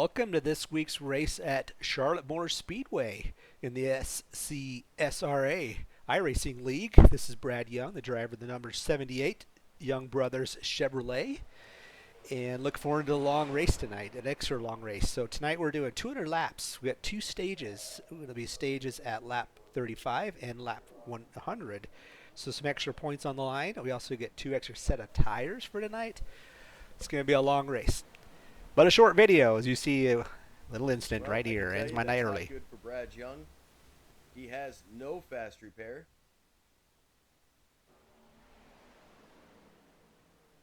Welcome to this week's race at Charlotte Motor Speedway in the SCSRA iRacing League. This is Brad Young, the driver of the number 78 Young Brothers Chevrolet. And look forward to a long race tonight, an extra long race. So tonight we're doing 200 laps. We got two stages. We're going to be stages at lap 35 and lap 100. So some extra points on the line. We also get two extra set of tires for tonight. It's going to be a long race. But a short video, as you see a little instant right here. Ends my night early. Good for Brad Young. He has no fast repair.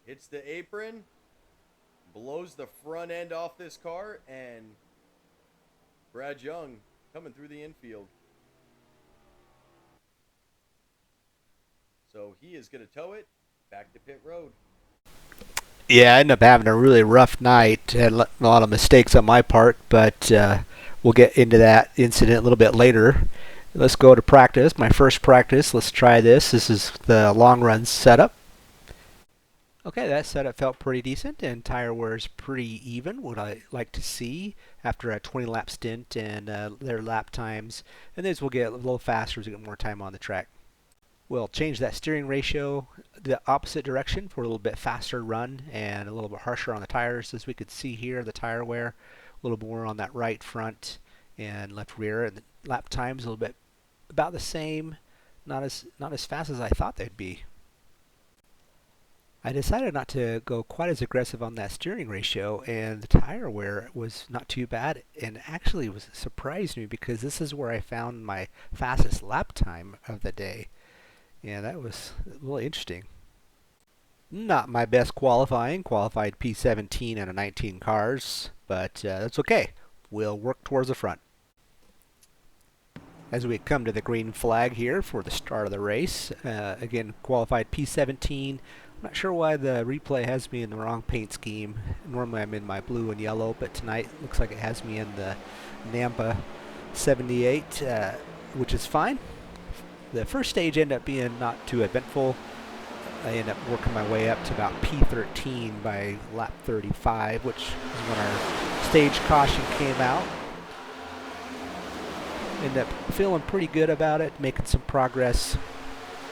Hits the apron, blows the front end off this car, and Brad Young coming through the infield. So he is going to tow it back to pit road. Yeah, I ended up having a really rough night. Had a lot of mistakes on my part, but we'll get into that incident a little bit later. Let's go to practice. My first practice. Let's try this. This is the long run setup. Okay, that setup felt pretty decent, and tire wear is pretty even, what I like to see after a 20 lap stint and their lap times. And these will get a little faster as we get more time on the track. We'll change that steering ratio the opposite direction for a little bit faster run and a little bit harsher on the tires. As we could see here, the tire wear a little more on that right front and left rear, and the lap times a little bit about the same, not as fast as I thought they'd be. I decided not to go quite as aggressive on that steering ratio, and the tire wear was not too bad, and actually surprised me because this is where I found my fastest lap time of the day. Yeah, that was really interesting. Not my best qualifying. Qualified P17 out of 19 cars, but that's okay. We'll work towards the front. As we come to the green flag here for the start of the race, again, qualified P17. I'm not sure why the replay has me in the wrong paint scheme. Normally I'm in my blue and yellow, but tonight looks like it has me in the Nampa 78, which is fine. The first stage ended up being not too eventful. I ended up working my way up to about P13 by lap 35, which is when our stage caution came out. Ended up feeling pretty good about it, making some progress.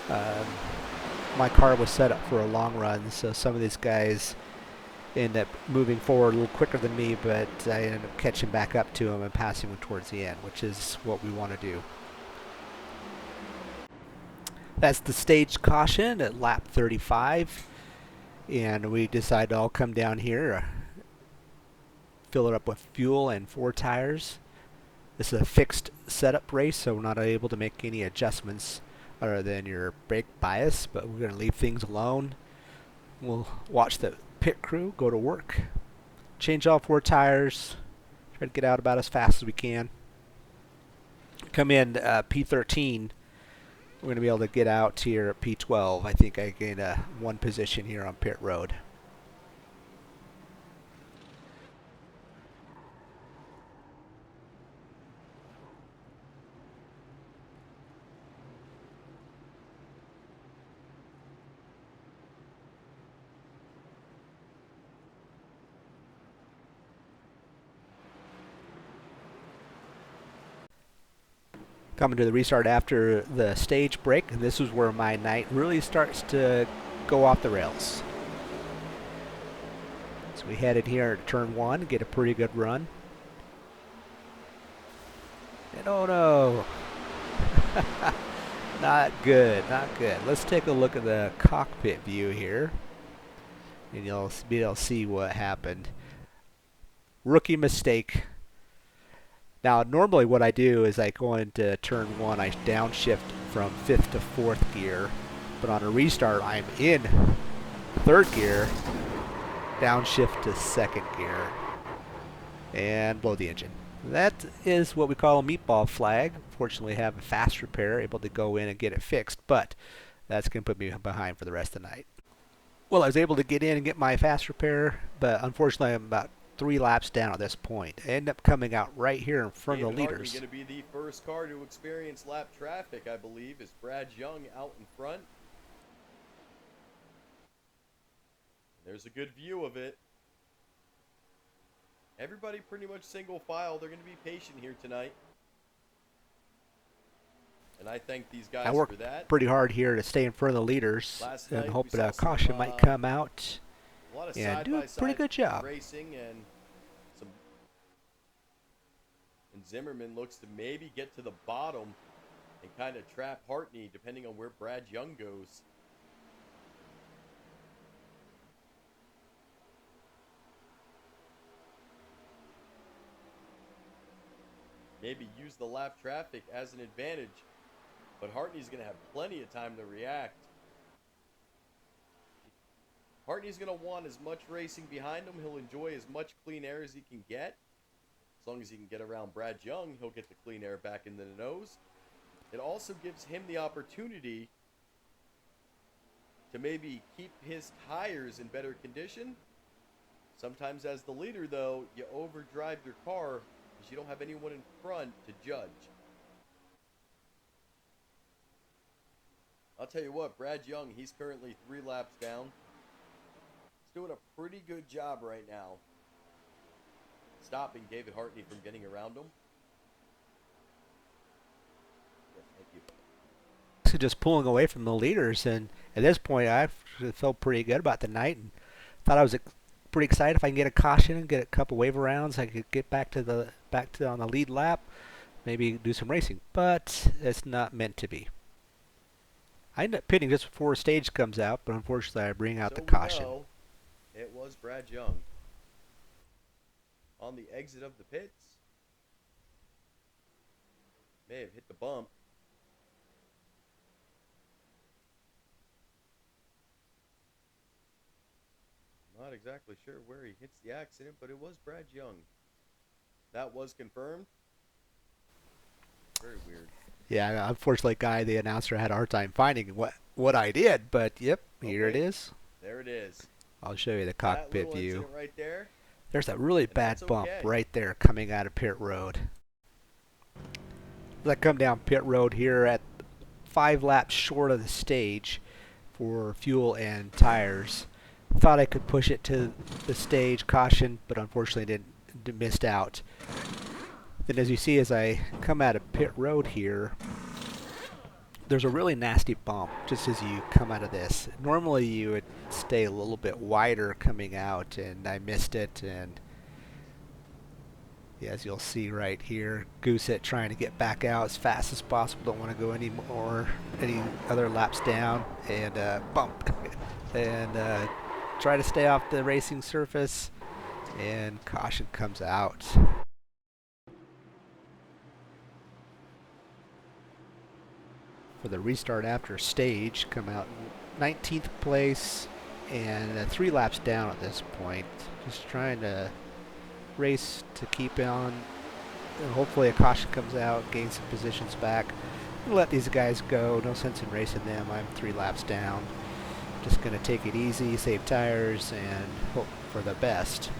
My car was set up for a long run, so some of these guys ended up moving forward a little quicker than me, but I ended up catching back up to them and passing them towards the end, which is what we want to do. That's the stage caution at lap 35, and we decided to all come down here, fill it up with fuel and 4 tires. This is a fixed setup race, so we're not able to make any adjustments other than your brake bias, but we're going to leave things alone. We'll watch the pit crew go to work, change all 4 tires, try to get out about as fast as we can. Come in P13. We're going to be able to get out here at P12. I think I gained one position here on pit road. Coming to the restart after the stage break, and this is where my night really starts to go off the rails. So we headed here to turn 1, get a pretty good run. And oh no! Not good, not good. Let's take a look at the cockpit view here, and you'll be able to see what happened. Rookie mistake. Now, normally what I do is I go into turn 1, I downshift from 5th to 4th gear, but on a restart I'm in 3rd gear, downshift to 2nd gear, and blow the engine. That is what we call a meatball flag. Fortunately, I have a fast repair, able to go in and get it fixed, but that's going to put me behind for the rest of the night. Well, I was able to get in and get my fast repair, but unfortunately I'm about 3 laps down at this point. I end up coming out right here in front of the leaders. Going to be the first car to experience lap traffic, I believe, is Brad Young out in front. There's a good view of it. Everybody pretty much single file. They're going to be patient here tonight. And I thank these guys I for worked that. pretty hard here to stay in front of the leaders Last and night hope we that saw a caution some, might come out a lot of and do a pretty side-by-side good job. racing, and Zimmerman looks to maybe get to the bottom and kind of trap Hartney, depending on where Brad Young goes. Maybe use the lap traffic as an advantage, but Hartney's going to have plenty of time to react. Hartney's going to want as much racing behind him. He'll enjoy as much clean air as he can get. As long as he can get around Brad Young, he'll get the clean air back into the nose. It also gives him the opportunity to maybe keep his tires in better condition. Sometimes as the leader, though, you overdrive your car because you don't have anyone in front to judge. I'll tell you what, Brad Young, he's currently 3 laps down. He's doing a pretty good job right now, stopping David Hartney from getting around him. Yes, thank you. So just pulling away from the leaders, and at this point I felt pretty good about the night and thought I was pretty excited if I can get a caution and get a couple wave rounds. I could get back to on the lead lap, maybe do some racing, but it's not meant to be. I end up pitting just before a stage comes out, but unfortunately I bring out the caution. Know it was Brad Young on the exit of the pits. May have hit the bump. Not exactly sure where he hits the accident, but it was Brad Young. That was confirmed. Very weird. Yeah, unfortunately, the announcer had a hard time finding what I did, but yep, here it is. There it is. I'll show you the cockpit view. Right there. There's that really bad bump right there coming out of pit road. As I come down pit road here at 5 laps short of the stage for fuel and tires. Thought I could push it to the stage, caution, but unfortunately missed out. Then as you see, as I come out of pit road here, there's a really nasty bump just as you come out of this. Normally you would stay a little bit wider coming out, and I missed it, and yeah, as you'll see right here, goose it trying to get back out as fast as possible. Don't want to go any other laps down, and bump and try to stay off the racing surface, and caution comes out. For the restart after stage, come out 19th place and 3 laps down at this point. Just trying to race to keep on, and hopefully a caution comes out, gain some positions back, and let these guys go. No sense in racing them. I'm 3 laps down. Just going to take it easy, save tires, and hope for the best.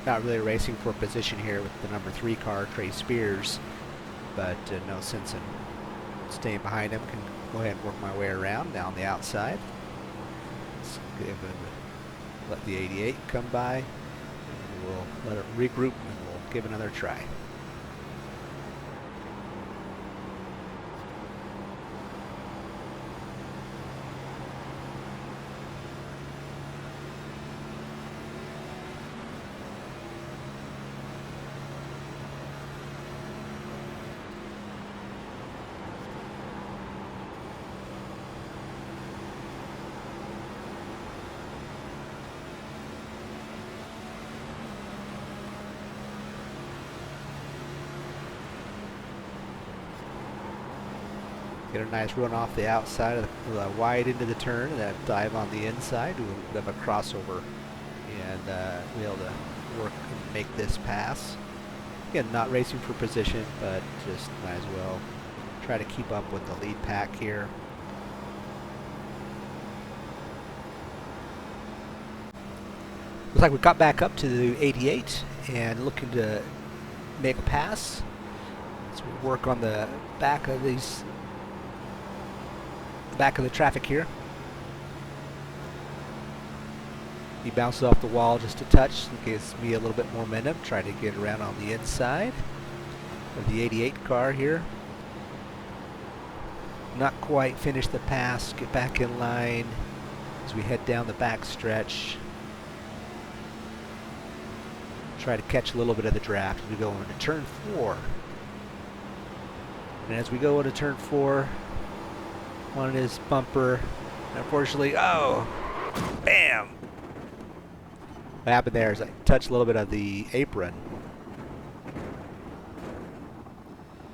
Not really racing for position here with the number 3 car, Trey Spears, but no sense in staying behind him. Can go ahead and work my way around down the outside. Let the 88 come by, and we'll let it regroup, and we'll give another try. Get a nice run off the outside of the wide into the turn, and then dive on the inside, do a bit of a crossover, and be able to work and make this pass. Again, not racing for position, but just might as well try to keep up with the lead pack here. Looks like we got back up to the 88 and looking to make a pass. So we work on the back of the traffic here. He bounces off the wall just a touch. It gives me a little bit more momentum. Try to get around on the inside of the 88 car here. Not quite finished the pass. Get back in line as we head down the back stretch. Try to catch a little bit of the draft as we go into turn 4. And as we go into turn 4, on his bumper, unfortunately, oh, bam! What happened there is I touched a little bit of the apron.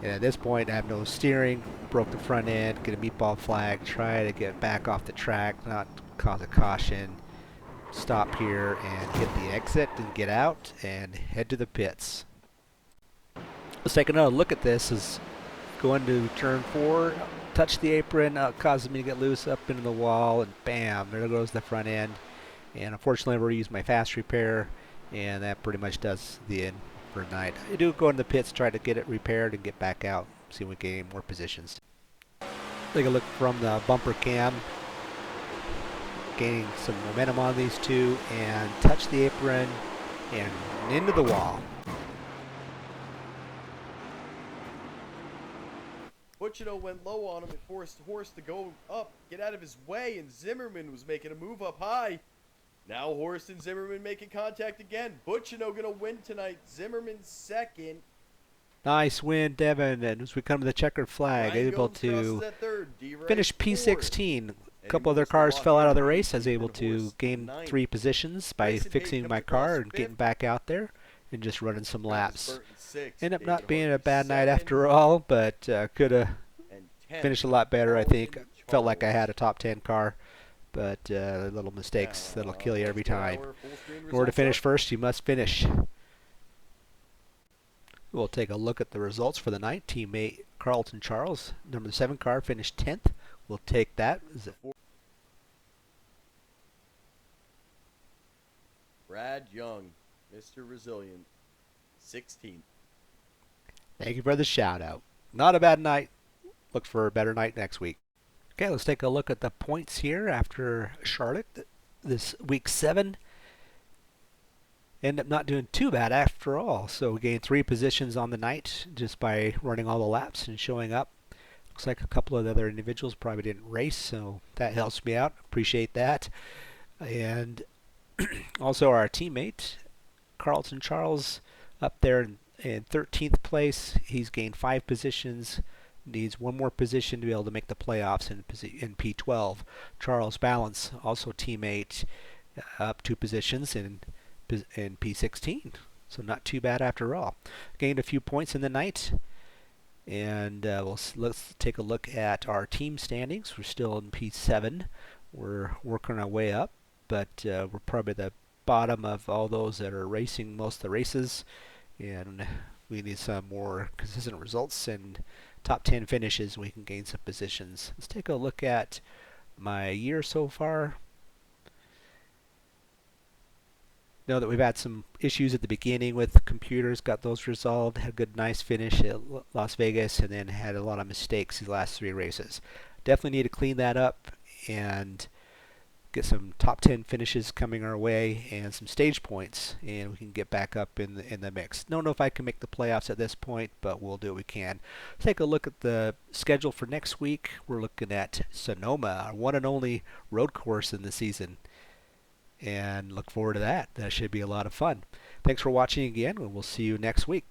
And at this point, I have no steering, broke the front end, get a meatball flag, try to get back off the track, not cause a caution. Stop here and hit the exit and get out and head to the pits. Let's take another look at this as going to turn 4, touch the apron, causes me to get loose up into the wall, and bam, there goes the front end. And unfortunately, I've already used my fast repair, and that pretty much does the end for tonight. I do go in the pits, try to get it repaired and get back out, see if we can gain more positions. Take a look from the bumper cam. Gaining some momentum on these two, and touch the apron and into the wall. Butchino went low on him and forced the horse to go up, get out of his way, and Zimmerman was making a move up high. Now Horst and Zimmerman making contact again. Butchino gonna win tonight. Zimmerman second. Nice win, Devin, and as we come to the checkered flag, Ryan able Gomes to crosses at third. finish P16. A couple other cars fell out of the race. I was able to gain 3 positions by fixing my car and getting back out there and just running some laps. Ended up not being a bad night after all, but could have finished a lot better, I think. Felt like I had a top 10 car, but little mistakes that'll kill you every time. In order to finish first, you must finish. We'll take a look at the results for the night. Teammate Carlton Charles, number 7 car, finished 10th. We'll take that. Brad Young, Mr. Resilient, 16th. Thank you for the shout out. Not a bad night. Look for a better night next week. Okay, let's take a look at the points here after Charlotte. This week 7. Ended up not doing too bad after all. So we gained 3 positions on the night just by running all the laps and showing up. Looks like a couple of the other individuals probably didn't race, so that helps me out. Appreciate that. And also our teammate, Carlton Charles, up there in 13th place. He's gained 5 positions. Needs 1 more position to be able to make the playoffs in P12. Charles Balance, also teammate, up 2 positions in P16. So not too bad after all. Gained a few points in the night. And let's take a look at our team standings. We're still in P7. We're working our way up, but we're probably the bottom of all those that are racing most of the races, and we need some more consistent results and top 10 finishes. We can gain some positions. Let's take a look at my year so far. Know that we've had some issues at the beginning with computers, got those resolved, had a good nice finish at Las Vegas, and then had a lot of mistakes these last 3 races. Definitely need to clean that up and get some top 10 finishes coming our way and some stage points, and we can get back up in the mix. Don't know if I can make the playoffs at this point, but we'll do what we can. Take a look at the schedule for next week. We're looking at Sonoma, our one and only road course in the season, and look forward to that. That should be a lot of fun. Thanks for watching again, and we'll see you next week.